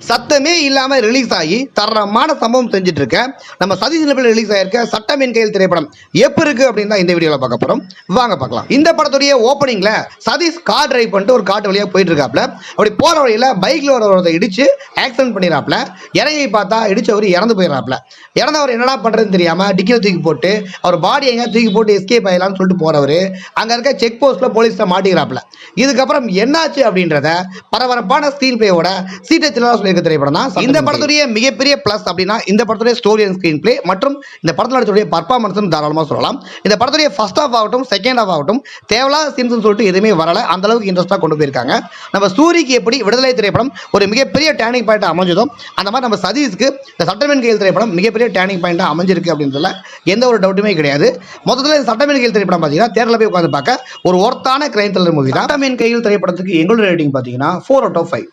சத்தமே இல்லாம ரிலீஸ் ஆகி தரமான சம்பவம் செஞ்சுட்டு இருக்க நம்ம சதீஷ் நபில் ரிலீஸ் ஆயிருக்க சட்டம் என் கையில் திரைப்படம் எப்ப இருக்கு அப்படின்னு தான் இந்த வீடியோல பார்க்க போறோம். வாங்க பார்க்கலாம். இந்த படத்துடைய ஓப்பனிங்ல சதீஷ் கார் டிரைவ் பண்ணிட்டு ஒரு காட்டு வழியா போயிட்டு இருக்காப்ல. அப்படி போற வழியில பைக்ல ஒருவரை இடிச்சு ஆக்சிடென்ட் பண்ணிடுறாப்ல. இறங்கி பார்த்தா இடிச்சவர் இறந்து போயிடறாப்ல. இறந்தவர் என்னடா பண்றதுன்னு தெரியாம டிக்கில தூக்கி போட்டு அவர் பாடி எங்க தூக்கி போட்டு எஸ்கேப் ஆயிடலாம்னு சொல்லிட்டு போறவரு அங்க இருக்க செக் போஸ்ட்ல போலீஸ்ல மாட்டிக்கிறாப்ல. இதுக்கப்புறம் என்னாச்சு அப்படின்றத பரபரப்பான ஸ்கிரீன் பிளேயோட சீட்டத்தில் சொல்லியிருக்க திரைப்படம் தான் இந்த படத்துடைய மிகப்பெரிய பிளஸ். அப்படின்னா இந்த படத்துடைய ஸ்டோரி அண்ட் ஸ்கிரீன் பிளே மற்றும் இந்த படத்தில் நடிச்சக்கூடிய பர்ஃபார்மன்ஸ் தாராளமாக சொல்லலாம். இந்த படத்துடைய ஃபர்ஸ்ட் ஹாஃப் ஆகட்டும் செகண்ட் ஹாஃப் ஆகட்டும் தேவையில்லாத சீன்ஸ் சொல்லிட்டு எதுவுமே வரல. அந்த அளவுக்கு இன்ட்ரெஸ்டாக கொண்டு போயிருக்காங்க. நம்ம சூரிக்கு எப்படி விடுதலை திரைப்படம் ஒரு மிகப்பெரிய டேர்னிங் பாயிண்ட் அமைஞ்சதோ அந்த மாதிரி நம்ம சதீஷ்க்கு இந்த சட்டமேன் கையில் திரைப்படம் மிகப்பெரிய டேர்னிங் பாயிண்ட் அமைஞ்சிருக்கு அப்படின்றதுல எந்த ஒரு டவுட்டுமே கிடையாது. மொத்தத்தில் இந்த சட்டமேன் கையில் திரைப்படம் பார்த்தீங்கன்னா தேர்தலில் போய் உட்காந்து பார்க்க ஒரு ஒர்த்தான கிரைம் த்ரில்லர் மூவி தான். சட்டமேன் கையில் திரைப்படத்துக்கு எங்களோட ரேட்டிங் பார்த்தீங்கன்னா 4 out of 5.